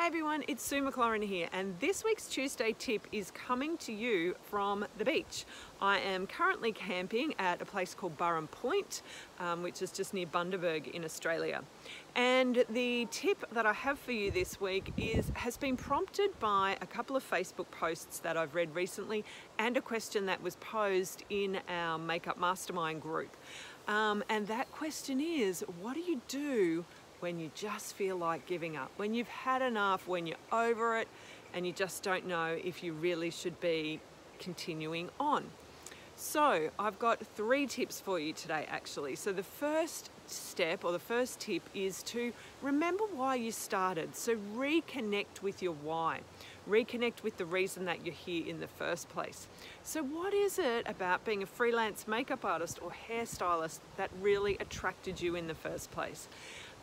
everyone, it's Sue McLaurin here, and this week's Tuesday tip is coming to you from the beach. I am currently camping at a place called Burrum Point, which is just near Bundaberg in Australia. And the tip that I have for you this week has been prompted by a couple of Facebook posts that I've read recently and a question that was posed in our Makeup Mastermind group. And that question is, what do you do when you just feel like giving up, when you've had enough, when you're over it, and you just don't know if you really should be continuing on? So I've got 3 tips for you today, actually. So the first step, or the first tip, is to remember why you started. So reconnect with your why. Reconnect with the reason that you're here in the first place. So what is it about being a freelance makeup artist or hairstylist that really attracted you in the first place?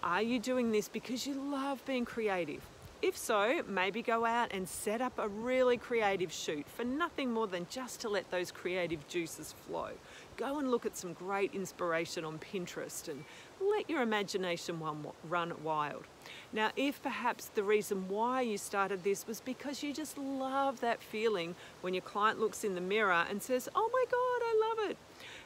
Are you doing this because you love being creative? If so, maybe go out and set up a really creative shoot for nothing more than just to let those creative juices flow. Go and look at some great inspiration on Pinterest and let your imagination run wild. Now, if perhaps the reason why you started this was because you just love that feeling when your client looks in the mirror and says, "Oh my God, I love it."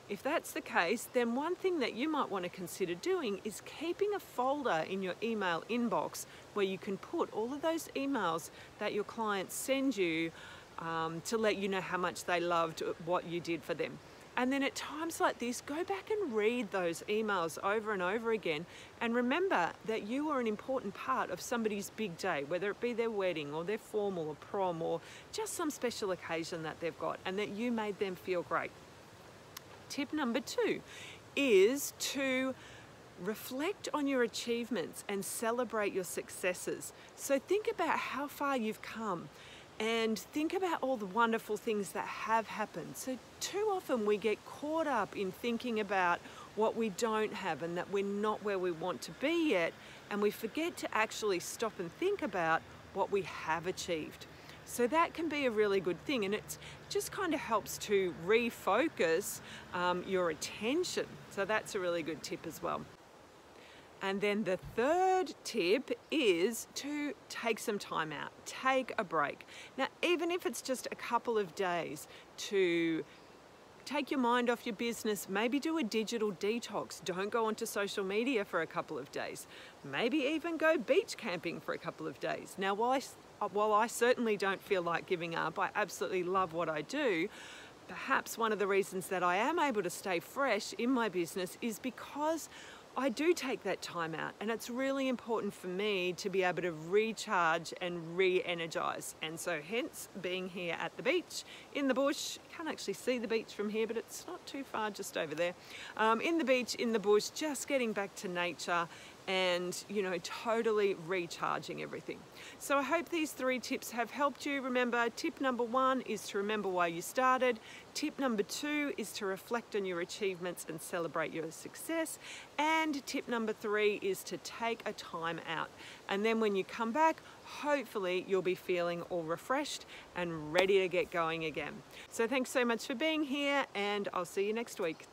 If that's the case, then one thing that you might want to consider doing is keeping a folder in your email inbox where you can put all of those emails that your clients send you to let you know how much they loved what you did for them. And then at times like this, go back and read those emails over and over again and remember that you are an important part of somebody's big day, whether it be their wedding or their formal or prom or just some special occasion that they've got, and that you made them feel great. Tip number 2 is to reflect on your achievements and celebrate your successes. So think about how far you've come and think about all the wonderful things that have happened. So too often we get caught up in thinking about what we don't have and that we're not where we want to be yet, and we forget to actually stop and think about what we have achieved. So that can be a really good thing, and it just kind of helps to refocus your attention. So that's a really good tip as well. And then the third tip is to take some time out, take a break. Now, even if it's just a couple of days, to take your mind off your business, maybe do a digital detox. Don't go onto social media for a couple of days. Maybe even go beach camping for a couple of days. Now, while I certainly don't feel like giving up, I absolutely love what I do. Perhaps one of the reasons that I am able to stay fresh in my business is because I do take that time out, and it's really important for me to be able to recharge and re-energize. And so hence being here at the beach, in the bush. You can't actually see the beach from here, but it's not too far, just over there. In the beach, in the bush, just getting back to nature and, you know, totally recharging everything. So I hope these 3 tips have helped you. Remember, tip number 1 is to remember why you started. Tip number 2 is to reflect on your achievements and celebrate your success. And tip number 3 is to take a time out. And then when you come back, hopefully you'll be feeling all refreshed and ready to get going again. So thanks so much for being here, and I'll see you next week.